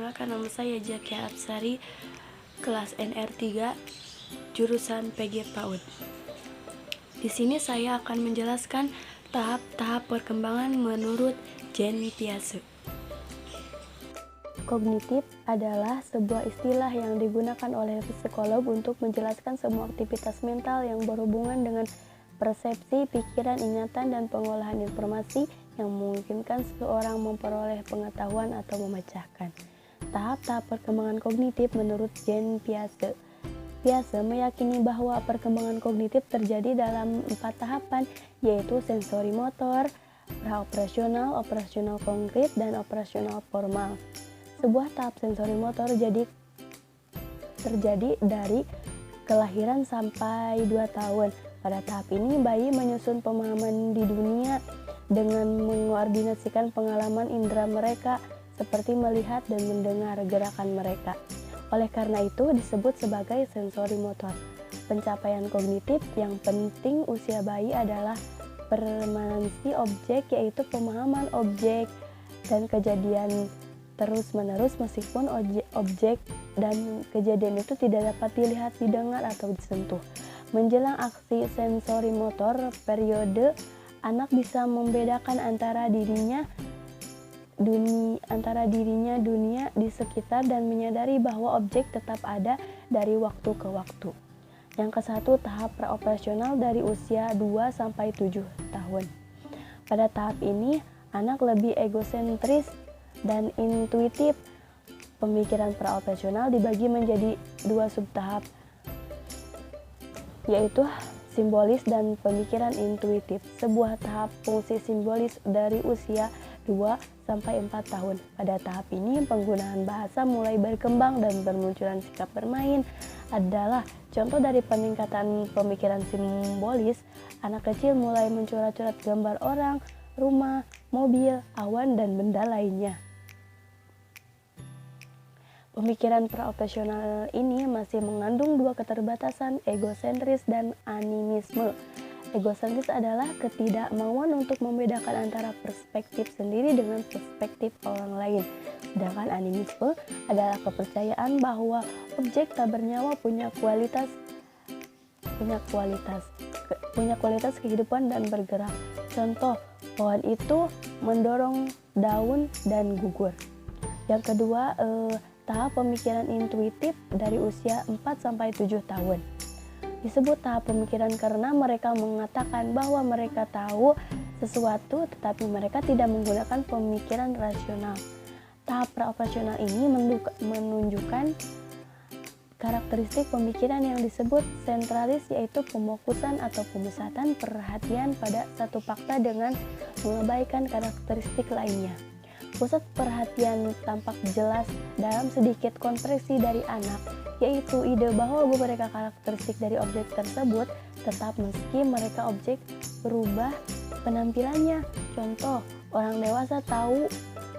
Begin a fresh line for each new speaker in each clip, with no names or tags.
perkenalkan, nama saya Zakia Absari, kelas NR3, jurusan PG PAUD. Di sini saya akan menjelaskan tahap-tahap perkembangan menurut Jean Piaget. Kognitif adalah sebuah istilah yang digunakan oleh psikolog untuk menjelaskan semua aktivitas mental yang berhubungan dengan persepsi, pikiran, ingatan, dan pengolahan informasi yang memungkinkan seseorang memperoleh pengetahuan atau memecahkan. Tahap-tahap perkembangan kognitif menurut Jean Piaget. Piaget meyakini bahwa perkembangan kognitif terjadi dalam 4 tahapan, yaitu sensori motor, praoperasional, operasional konkret, dan operasional formal. Sebuah tahap sensori motor terjadi dari kelahiran sampai 2 tahun. Pada tahap ini, bayi menyusun pemahaman di dunia dengan mengoordinasikan pengalaman indera mereka seperti melihat dan mendengar gerakan mereka. Oleh karena itu, disebut sebagai sensori motor. Pencapaian kognitif yang penting usia bayi adalah permanensi objek, yaitu pemahaman objek dan kejadian terus-menerus meskipun objek dan kejadian itu tidak dapat dilihat, didengar, atau disentuh. Menjelang aksi sensori motor periode, anak bisa membedakan antara dirinya dunia di sekitar dan menyadari bahwa objek tetap ada dari waktu ke waktu. Yang ke-1, tahap praoperasional dari usia 2-7 tahun. Pada tahap ini, anak lebih egosentris dan intuitif. Pemikiran praoperasional dibagi menjadi 2 subtahap, yaitu simbolis dan pemikiran intuitif. Sebuah tahap fungsi simbolis dari usia 2-4 tahun. Pada tahap ini, penggunaan bahasa mulai berkembang dan bermunculan sikap bermain adalah contoh dari peningkatan pemikiran simbolis. Anak kecil mulai mencoret-coret gambar orang, rumah, mobil, awan, dan benda lainnya. Pemikiran praoperasional ini masih mengandung 2 keterbatasan, egosentris dan animisme. Egosentris adalah ketidakmauan untuk membedakan antara perspektif sendiri dengan perspektif orang lain. Sedangkan animisme adalah kepercayaan bahwa objek tak bernyawa punya kualitas kehidupan dan bergerak. Contoh, pohon itu mendorong daun dan gugur. Yang kedua, tahap pemikiran intuitif dari usia 4-7 tahun. Disebut tahap pemikiran karena mereka mengatakan bahwa mereka tahu sesuatu tetapi mereka tidak menggunakan pemikiran rasional. Tahap praoperasional ini menunjukkan karakteristik pemikiran yang disebut sentralis, yaitu pemokusan atau pemusatan perhatian pada satu fakta dengan mengabaikan karakteristik lainnya. Pusat perhatian tampak jelas dalam sedikit konstruksi dari anak, yaitu ide bahwa beberapa karakteristik dari objek tersebut tetap meski mereka objek berubah penampilannya. Contoh, orang dewasa tahu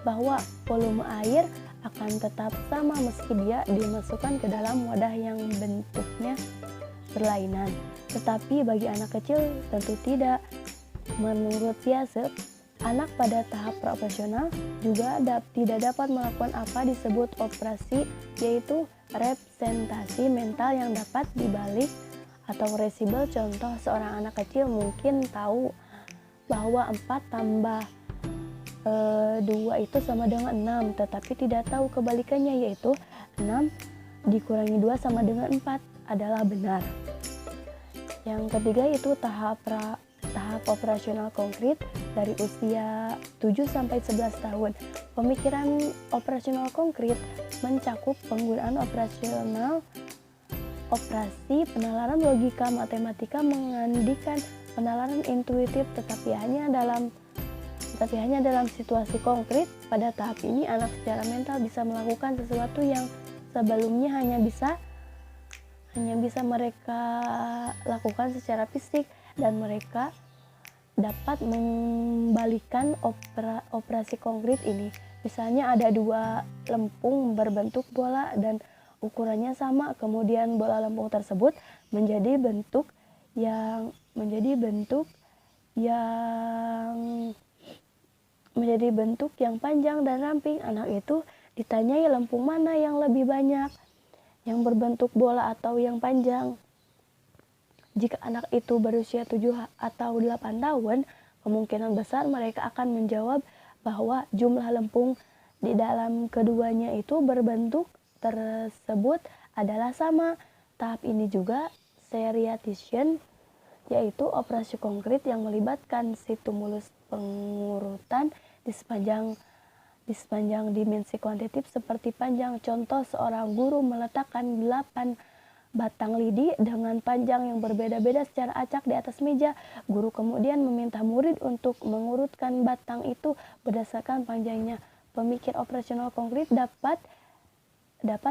bahwa volume air akan tetap sama meski dia dimasukkan ke dalam wadah yang bentuknya berlainan. Tetapi bagi anak kecil tentu tidak. Menurut Piaget, anak pada tahap praoperasional juga tidak dapat melakukan apa disebut operasi, yaitu representasi mental yang dapat dibalik atau reversible. Contoh, seorang anak kecil mungkin tahu bahwa 4 tambah 2 itu sama dengan 6, tetapi tidak tahu kebalikannya, yaitu 6 dikurangi 2 sama dengan 4 adalah benar. Yang ketiga itu tahap operasional konkret dari usia 7-11 tahun. Pemikiran operasional konkret mencakup penggunaan operasi penalaran logika matematika mengandikan penalaran intuitif tetapi hanya dalam situasi konkret. Pada tahap ini, anak secara mental bisa melakukan sesuatu yang sebelumnya hanya bisa mereka lakukan secara fisik, dan mereka dapat membalikan operasi konkret ini. Misalnya ada 2 lempung berbentuk bola dan ukurannya sama, kemudian bola lempung tersebut menjadi bentuk yang panjang dan ramping. Anak itu Ditanyai lempung mana yang lebih banyak, yang berbentuk bola atau yang panjang. Jika anak itu berusia 7 atau 8 tahun, kemungkinan besar mereka akan menjawab bahwa jumlah lempung di dalam keduanya itu berbentuk tersebut adalah sama. Tahap ini juga seriatization, yaitu operasi konkret yang melibatkan stimulus pengurutan di sepanjang dimensi kuantitatif seperti panjang. Contoh, seorang guru meletakkan 8 batang lidi dengan panjang yang berbeda-beda secara acak di atas meja. Guru kemudian meminta murid untuk mengurutkan batang itu berdasarkan panjangnya. Pemikir operasional konkret dapat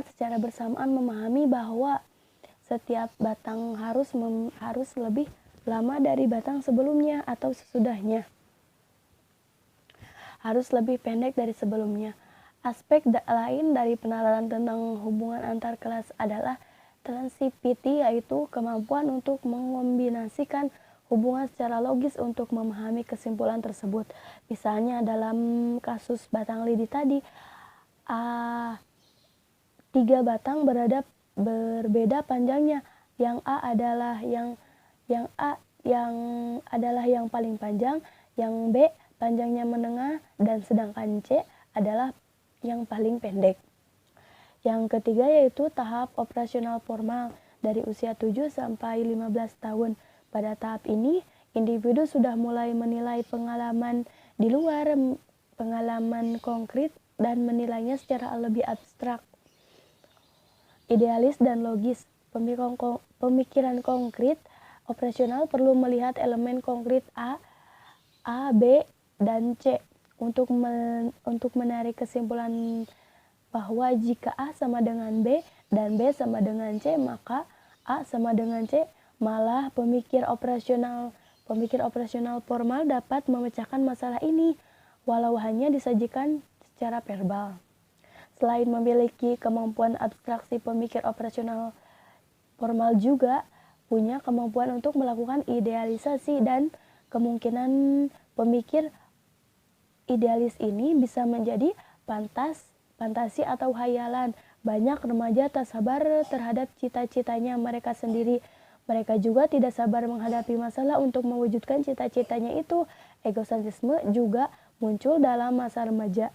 secara bersamaan memahami bahwa setiap batang harus lebih lama dari batang sebelumnya atau sesudahnya. Harus lebih pendek dari sebelumnya. Aspek lain dari penalaran tentang hubungan antar kelas adalah transitivity, yaitu kemampuan untuk mengombinasikan hubungan secara logis untuk memahami kesimpulan tersebut. Misalnya dalam kasus batang lidi tadi, 3 batang berbeda panjangnya. Yang A adalah yang paling panjang, yang B panjangnya menengah, dan sedangkan C adalah yang paling pendek. Yang ketiga yaitu tahap operasional formal dari usia 7 sampai 15 tahun. Pada tahap ini, individu sudah mulai menilai pengalaman di luar pengalaman konkret dan menilainya secara lebih abstrak. Idealis dan logis. Pemikiran konkret operasional perlu melihat elemen konkret A, B, dan C untuk menarik kesimpulan bahwa jika A sama dengan B dan B sama dengan C, maka A sama dengan C. Malah pemikir operasional formal dapat memecahkan masalah ini walau hanya disajikan secara verbal. Selain memiliki kemampuan abstraksi, pemikir operasional formal juga punya kemampuan untuk melakukan idealisasi, dan kemungkinan pemikir idealis ini bisa menjadi fantasi atau hayalan. Banyak remaja tak sabar terhadap cita-citanya mereka sendiri. Mereka juga tidak sabar menghadapi masalah untuk mewujudkan cita-citanya itu. Egosentrisme juga muncul dalam masa remaja.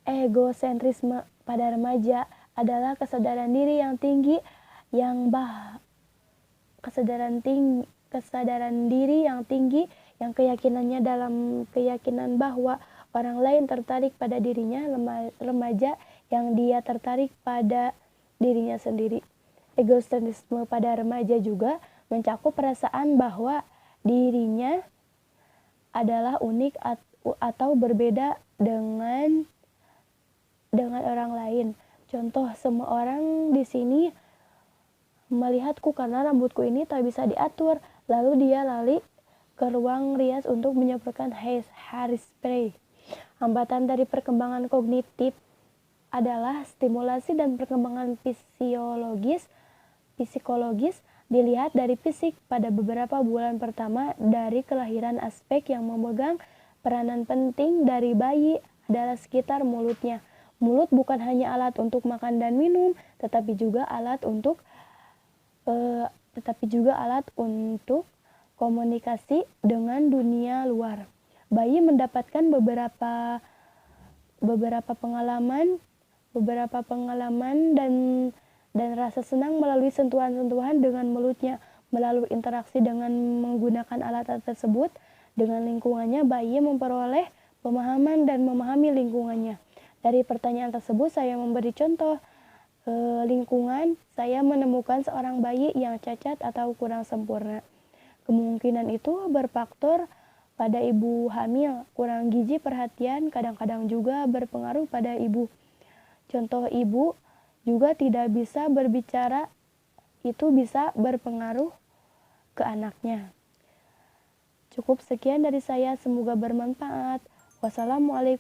Egosentrisme pada remaja adalah kesadaran diri yang tinggi yang keyakinannya dalam keyakinan bahwa orang lain tertarik pada dirinya. Remaja yang dia tertarik pada dirinya sendiri. Egosentrisme pada remaja juga mencakup perasaan bahwa dirinya adalah unik atau berbeda dengan orang lain. Contoh, semua orang di sini melihatku karena rambutku ini tak bisa diatur. Lalu dia lari ke ruang rias untuk menyemprotkan hairspray. Hambatan dari perkembangan kognitif adalah stimulasi dan perkembangan psikologis dilihat dari fisik. Pada beberapa bulan pertama dari kelahiran, aspek yang memegang peranan penting dari bayi adalah sekitar mulutnya. Mulut bukan hanya alat untuk makan dan minum, tetapi juga alat untuk komunikasi dengan dunia luar. Bayi mendapatkan beberapa pengalaman dan rasa senang melalui sentuhan-sentuhan dengan mulutnya. Melalui interaksi dengan menggunakan alat tersebut dengan lingkungannya, bayi memperoleh pemahaman dan memahami lingkungannya. Dari pertanyaan tersebut saya memberi contoh lingkungan. Saya menemukan seorang bayi yang cacat atau kurang sempurna. Kemungkinan itu berfaktor pada ibu hamil. Kurang gizi perhatian kadang-kadang juga berpengaruh pada ibu. Contoh, ibu juga tidak bisa berbicara, itu bisa berpengaruh ke anaknya. Cukup sekian dari saya, semoga bermanfaat. Wassalamualaikum